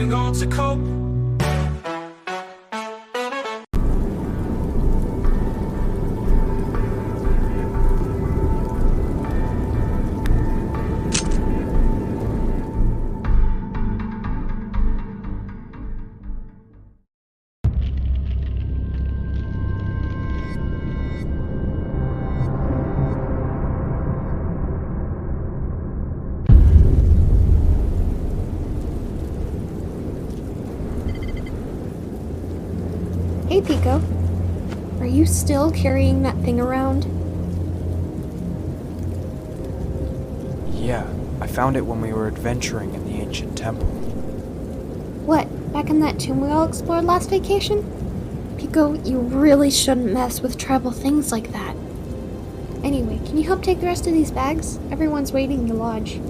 doing all to cope. Hey, Pico. Are you still carrying that thing around? Yeah, I found it when we were adventuring in the ancient temple. What, back in that tomb we all explored last vacation? Pico, you really shouldn't mess with tribal things like that. Anyway, can you help take the rest of these bags? Everyone's waiting in the lodge.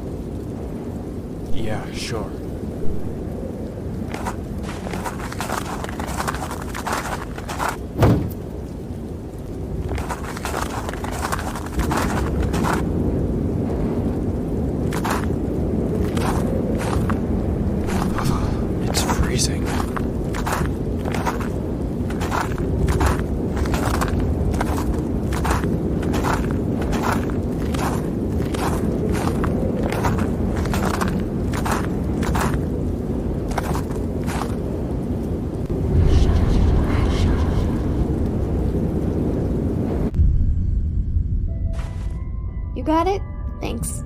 Yeah, sure. It's freezing. You got it? Thanks.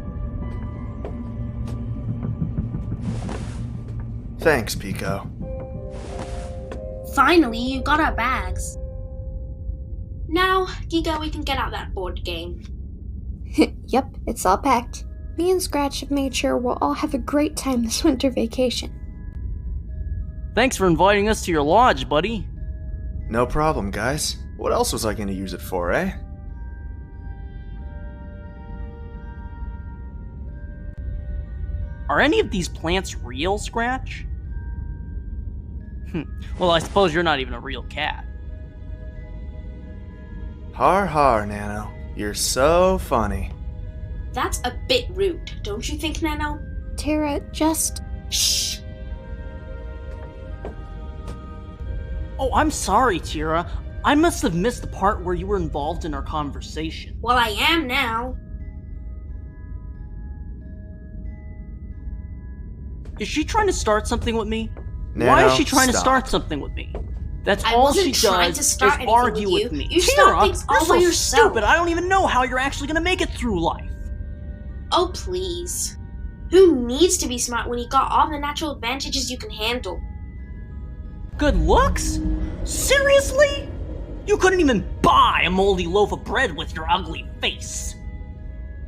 Thanks, Pico. Finally, you got our bags. Now, Giga, we can get out that board game. Yep, it's all packed. Me and Scratch have made sure we'll all have a great time this winter vacation. Thanks for inviting us to your lodge, buddy. No problem, guys. What else was I gonna use it for, eh? Are any of these plants real, Scratch? Well, I suppose you're not even a real cat. Har har, Nano. You're so funny. That's a bit rude, don't you think, Nano? Tara, just... Shh! Oh, I'm sorry, Tira. I must have missed the part where you were involved in our conversation. Well, I am now. Is she trying to start something with me? Nano, Why is she trying to stop. start something with me? That's I all wasn't she trying does to start is anything argue with with you. me. You start Tira, things all you're by so yourself. stupid. I don't even know how you're actually gonna make it through life. Oh, please. Who needs to be smart when you got all the natural advantages you can handle? Good looks? Seriously? You couldn't even buy a moldy loaf of bread with your ugly face.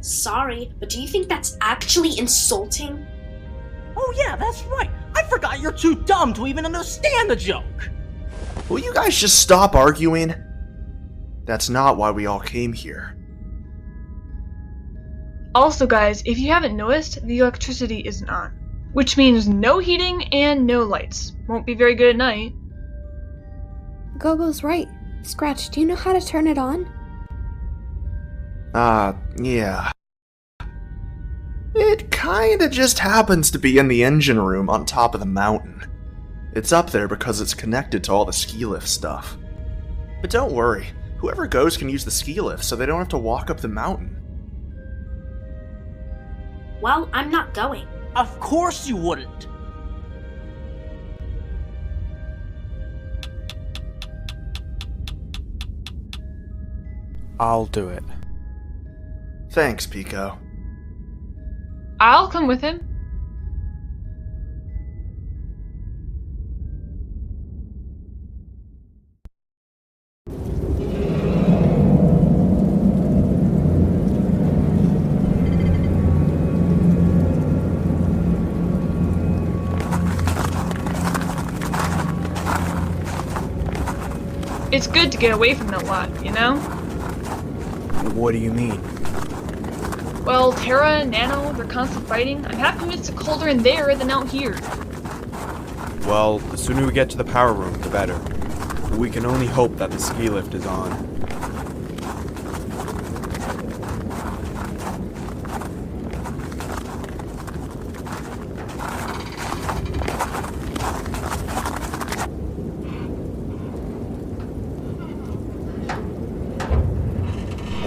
Sorry, but do you think that's actually insulting? Oh yeah, that's right. I forgot you're too dumb to even understand the joke. Will you guys just stop arguing? That's not why we all came here. Also, guys, if you haven't noticed, the electricity isn't on, which means no heating and no lights. Won't be very good at night. Gogo's right. Scratch, do you know how to turn it on? Yeah. It kinda just happens to be in the engine room on top of the mountain. It's up there because it's connected to all the ski lift stuff. But don't worry, whoever goes can use the ski lift so they don't have to walk up the mountain. Well, I'm not going. Of course you wouldn't. I'll do it. Thanks, Pico. I'll come with him. It's good to get away from that lot, you know? What do you mean? Well, Terra and Nano, they're constantly fighting. I'm half convinced it's colder in there than out here. Well, the sooner we get to the power room, the better. But we can only hope that the ski lift is on.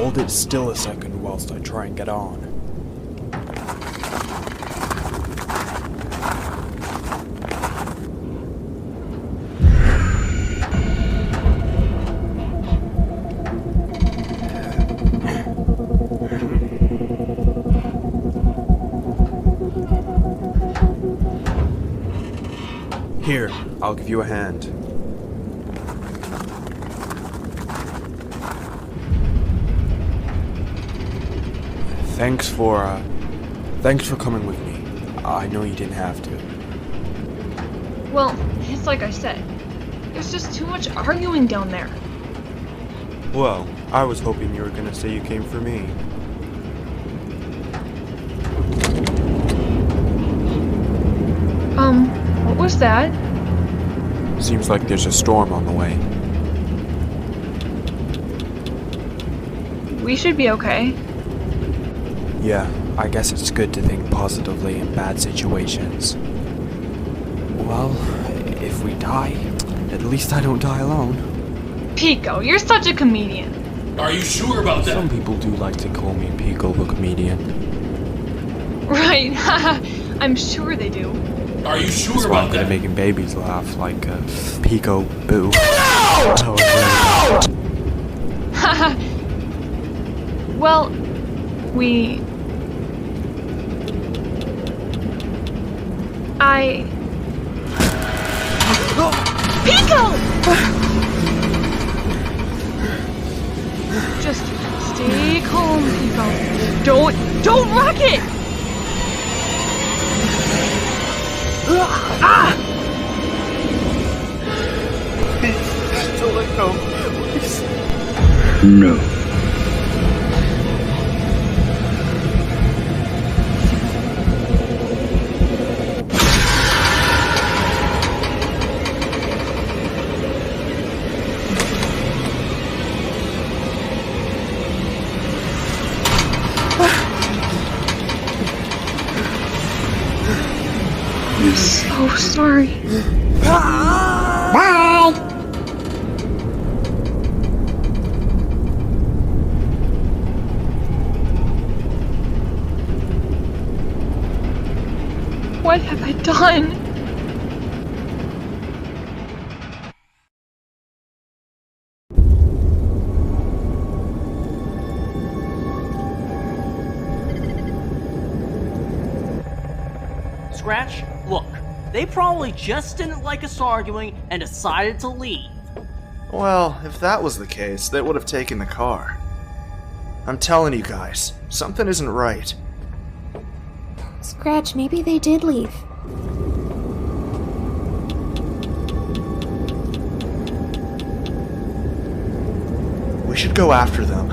Hold it still a second whilst I try and get on. Here, I'll give you a hand. Thanks for coming with me. I know you didn't have to. Well, it's like I said. There's just too much arguing down there. Well, I was hoping you were gonna say you came for me. What was that? Seems like there's a storm on the way. We should be okay. Yeah, I guess it's good to think positively in bad situations. Well, if we die, at least I don't die alone. Pico, you're such a comedian. Are you sure about that? Some people do like to call me Pico the Comedian. Right, I'm sure they do. Are you sure That's why I'm about good at that? making babies laugh, like Pico Boo. Well, we... Pico! Just stay calm, Pico. Don't rock it! Ah! Don't let go. No. So sorry. What have I done? Scratch, look, they probably just didn't like us arguing and decided to leave. Well, if that was the case, they would have taken the car. I'm telling you guys, something isn't right. Scratch, maybe they did leave. We should go after them.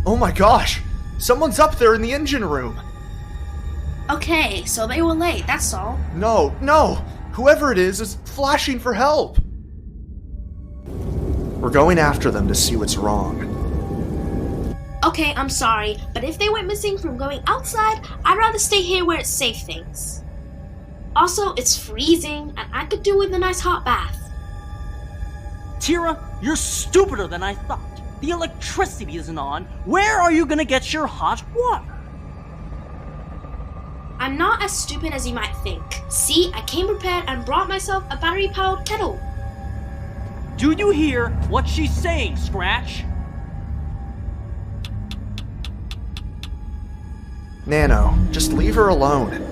Oh my gosh! Someone's up there in the engine room! Okay, so they were late, that's all. No, no! Whoever it is flashing for help! We're going after them to see what's wrong. Okay, I'm sorry, but if they went missing from going outside, I'd rather stay here where it's safe things. Also, it's freezing, and I could do with a nice hot bath. Tira, you're stupider than I thought. The electricity isn't on. Where are you gonna get your hot water? I'm not as stupid as you might think. See, I came prepared and brought myself a battery-powered kettle. Do you hear what she's saying, Scratch? Nano, just leave her alone.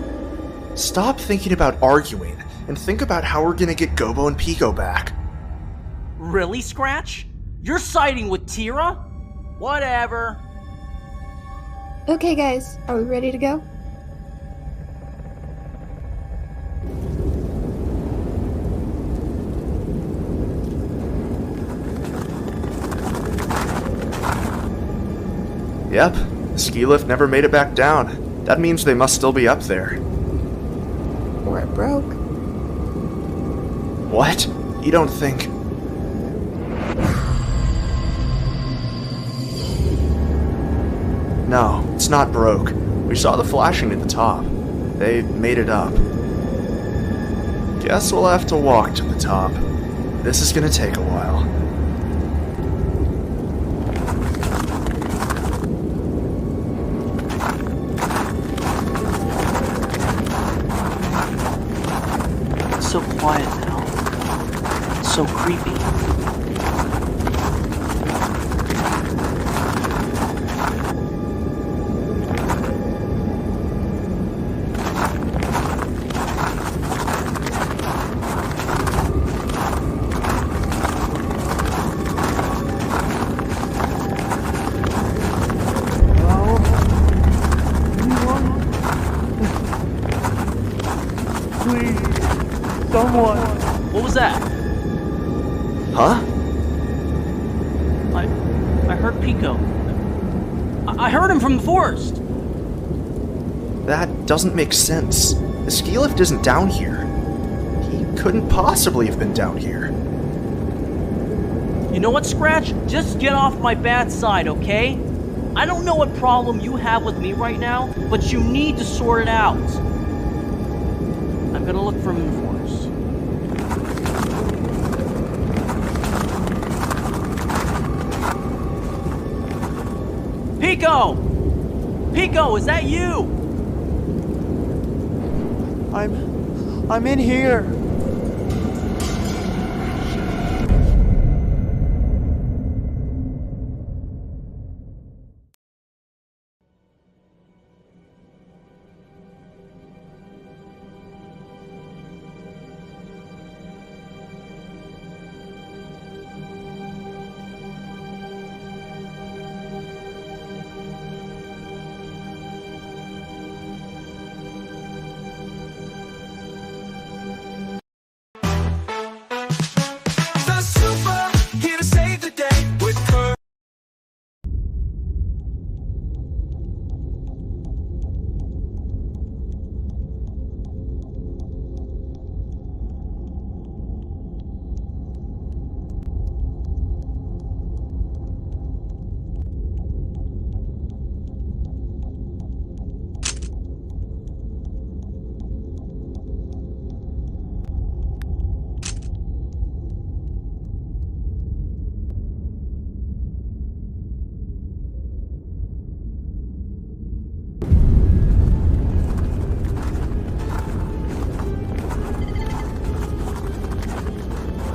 Stop thinking about arguing, and think about how we're gonna get Gobo and Pico back. Really, Scratch? You're siding with Tira? Whatever. Okay, guys, are we ready to go? Yep, the ski lift never made it back down. That means they must still be up there. Or it broke. What? You don't think... No, it's not broke. We saw the flashing at the top. They made it up. Guess we'll have to walk to the top. This is gonna take a while. It's so quiet now. It's so creepy. What was that? Huh? I heard Pico. I heard him from the forest. That doesn't make sense. The ski lift isn't down here. He couldn't possibly have been down here. You know what, Scratch? Just get off my bad side, okay? I don't know what problem you have with me right now, but you need to sort it out. I'm gonna look for him in the forest. Pico! Pico, is that you? I'm in here.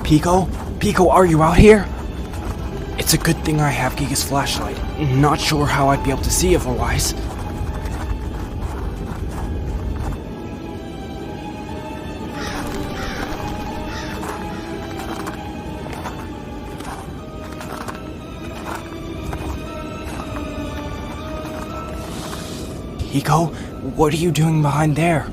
Pico? Pico, are you out here? It's a good thing I have Giga's flashlight. Not sure how I'd be able to see otherwise. Pico, what are you doing behind there?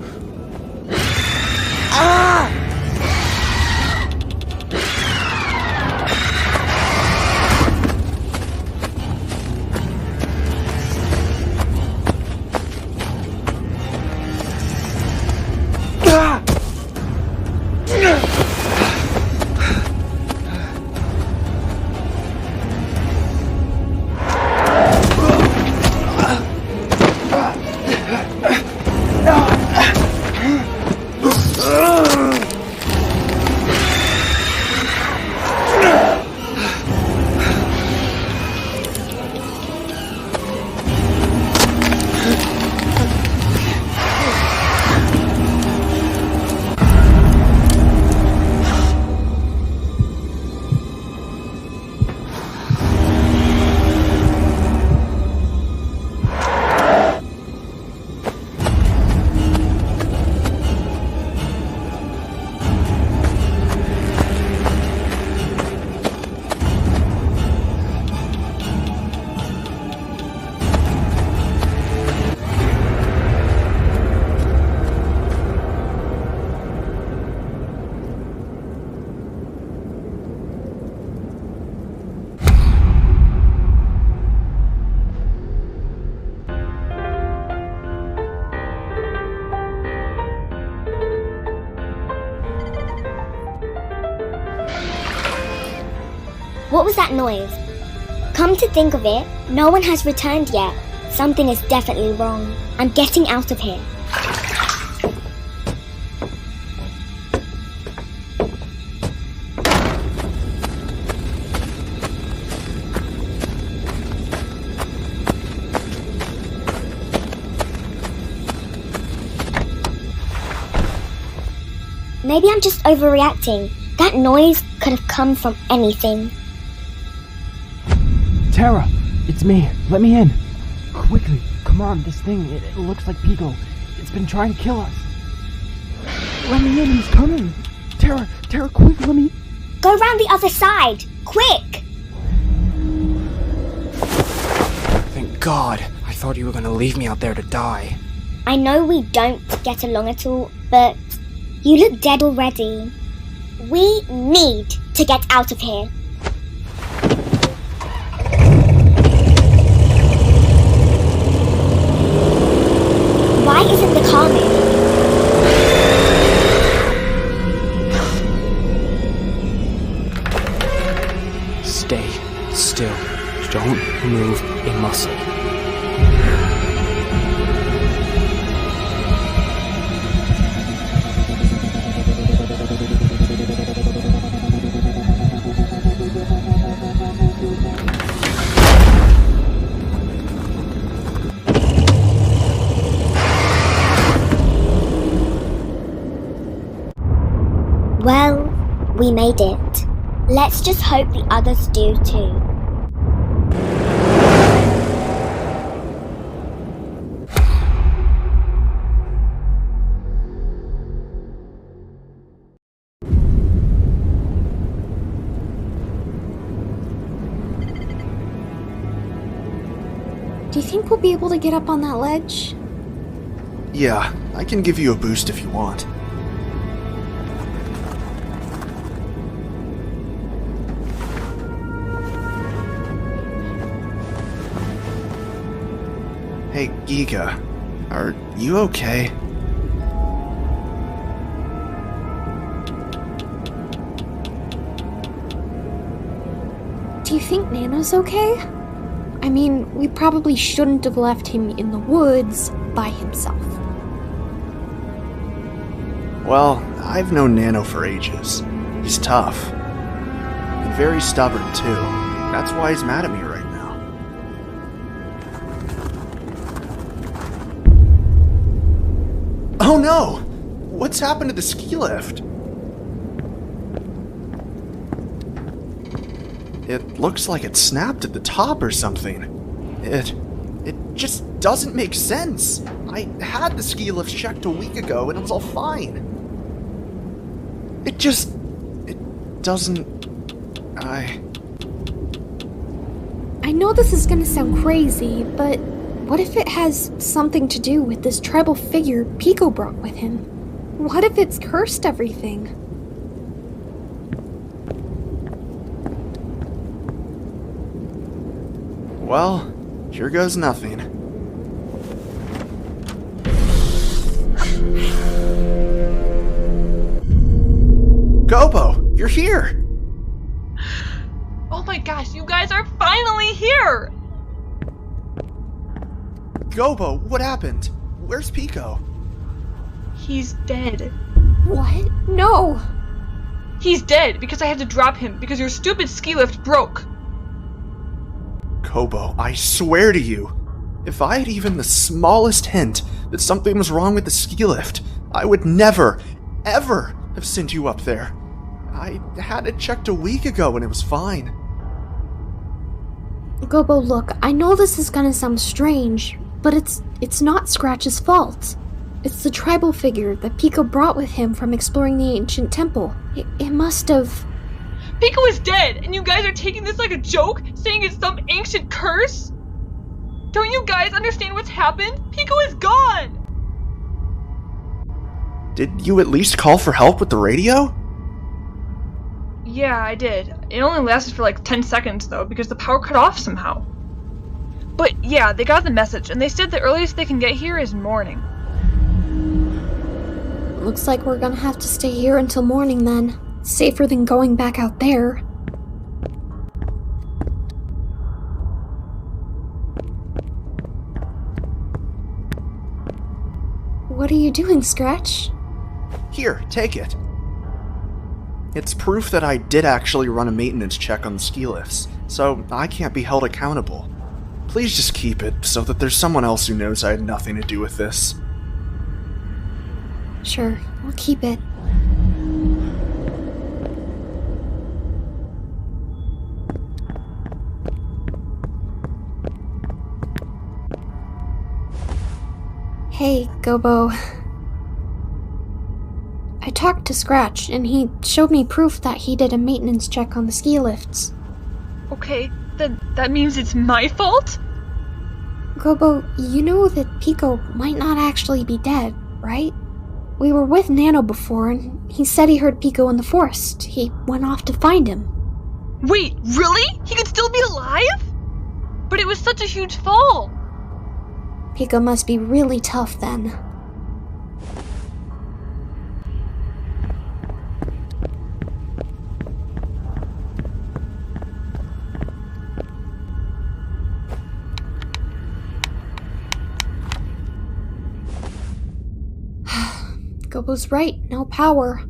What was that noise? Come to think of it, no one has returned yet. Something is definitely wrong. I'm getting out of here. Maybe I'm just overreacting. That noise could have come from anything. Tara, it's me. Let me in. Quickly, come on, this thing, it looks like Pico. It's been trying to kill us. Let me in, he's coming. Tara, quick, let me... Go round the other side! Quick! Thank God. I thought you were gonna leave me out there to die. I know we don't get along at all, but you look dead already. We need to get out of here. Why isn't the car moving? Stay still. Don't move a muscle. Well, we made it. Let's just hope the others do too. Do you think we'll be able to get up on that ledge? Yeah, I can give you a boost if you want. Hey, Giga, are you okay? Do you think Nano's okay? I mean, we probably shouldn't have left him in the woods by himself. Well, I've known Nano for ages. He's tough. And very stubborn, too. That's why he's mad at me right now. Oh no! What's happened to the ski lift? It looks like it snapped at the top or something. It just doesn't make sense. I had the ski lift checked a week ago and it was all fine. It doesn't... I know this is gonna sound crazy, but what if it has something to do with this tribal figure Pico brought with him? What if it's cursed everything? Well, here goes nothing. Gobo, you're here! Oh my gosh, you guys are finally here! Gobo, what happened? Where's Pico? He's dead. What? No! He's dead because I had to drop him because your stupid ski lift broke. Kobo, I swear to you, if I had even the smallest hint that something was wrong with the ski lift, I would never, ever have sent you up there. I had it checked a week ago and it was fine. Gobo, look, I know this is gonna sound strange, but it's not Scratch's fault. It's the tribal figure that Pico brought with him from exploring the ancient temple. It must have... Pico is dead, and you guys are taking this like a joke, saying it's some ancient curse? Don't you guys understand what's happened? Pico is gone! Did you at least call for help with the radio? Yeah, I did. It only lasted for like 10 seconds though, because the power cut off somehow. But yeah, they got the message, and they said the earliest they can get here is morning. Looks like we're gonna have to stay here until morning then. Safer than going back out there. What are you doing, Scratch? Here, take it. It's proof that I did actually run a maintenance check on the ski lifts, so I can't be held accountable. Please just keep it so that there's someone else who knows I had nothing to do with this. Sure, I'll keep it. Hey, Gobo. I talked to Scratch, and he showed me proof that he did a maintenance check on the ski lifts. Okay, then that means it's my fault? Gobo, you know that Pico might not actually be dead, right? We were with Nano before, and he said he heard Pico in the forest. He went off to find him. Wait, really? He could still be alive? But it was such a huge fall. Pico must be really tough then. Gobo's right, no power.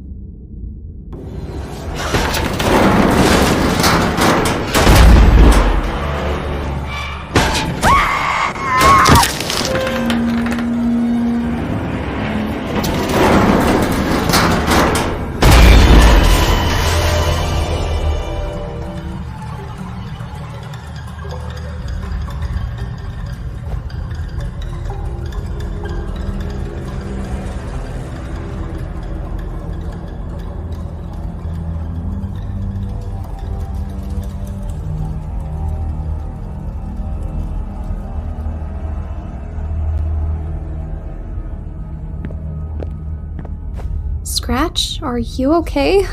Scratch, are you okay?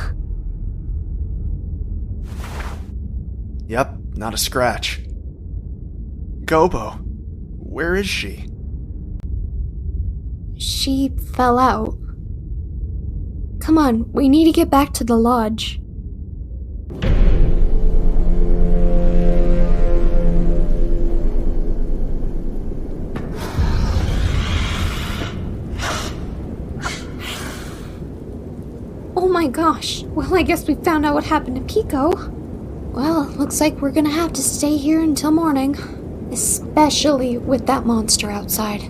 Yep, not a scratch. Gobo, where is she? She fell out. Come on, we need to get back to the lodge. Oh my gosh. Well, I guess we found out what happened to Pico. Well, looks like we're gonna have to stay here until morning. Especially with that monster outside.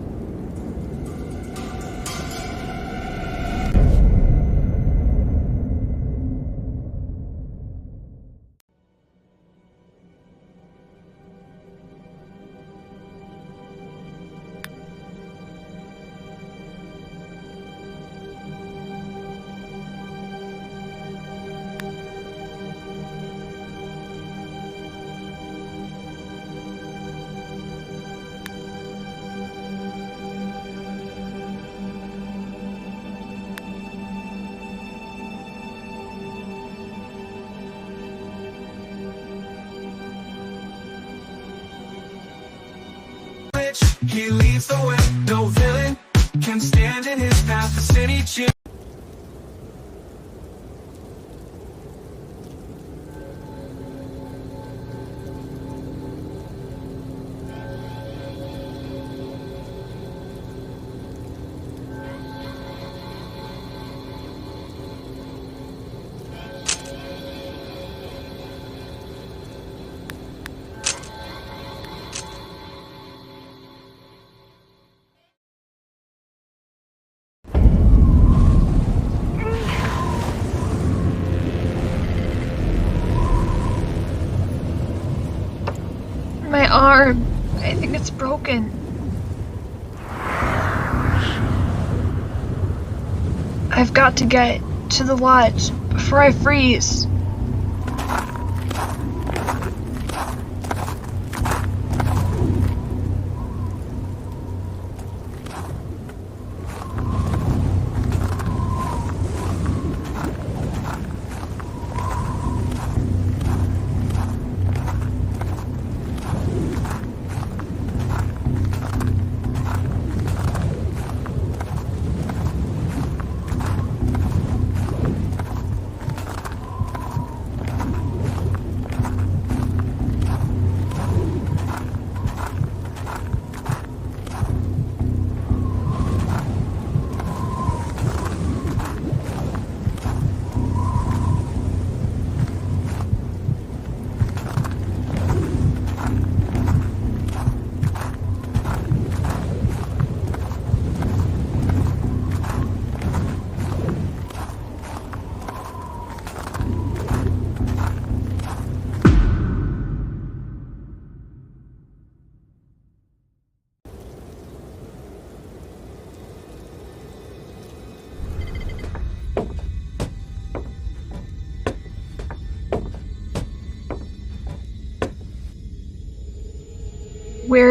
He leads the way, no villain can stand in his path. The city chill. My arm. I think it's broken. I've got to get to the lodge before I freeze.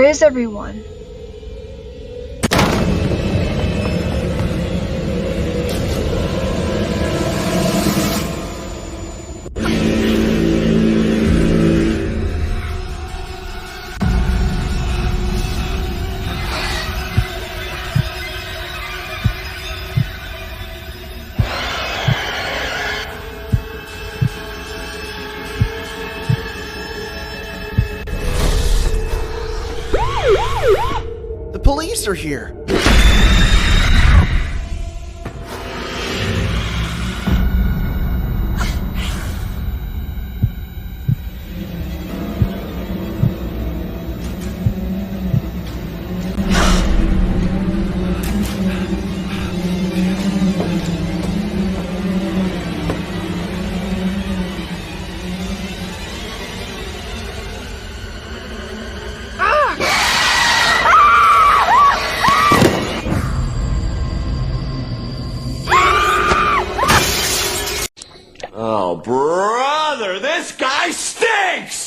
is everyone? The police are here! Oh, brother, this guy stinks!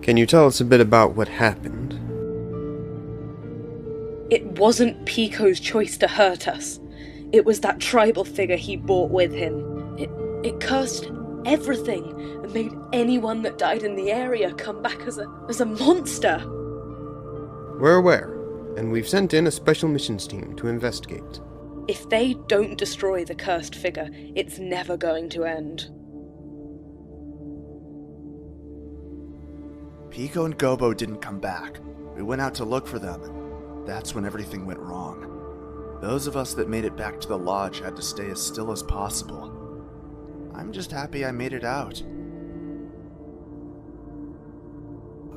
Can you tell us a bit about what happened? It wasn't Pico's choice to hurt us. It was that tribal figure he brought with him. It cursed everything and made anyone that died in the area come back as a monster. We're aware, and we've sent in a special missions team to investigate. If they don't destroy the cursed figure, it's never going to end. Pico and Gobo didn't come back. We went out to look for them, and that's when everything went wrong. Those of us that made it back to the lodge had to stay as still as possible. I'm just happy I made it out.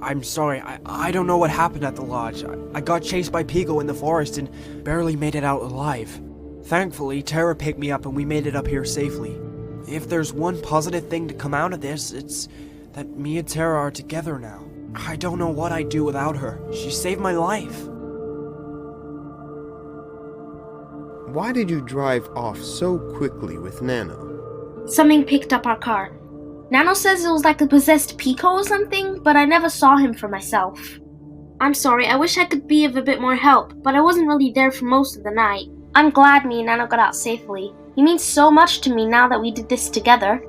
I'm sorry, I don't know what happened at the lodge. I got chased by Pico in the forest and barely made it out alive. Thankfully, Terra picked me up and we made it up here safely. If there's one positive thing to come out of this, it's that me and Terra are together now. I don't know what I'd do without her. She saved my life. Why did you drive off so quickly with Nano? Something picked up our car. Nano says it was like a possessed Pico or something, but I never saw him for myself. I'm sorry, I wish I could be of a bit more help, but I wasn't really there for most of the night. I'm glad me and Nano got out safely. He means so much to me now that we did this together.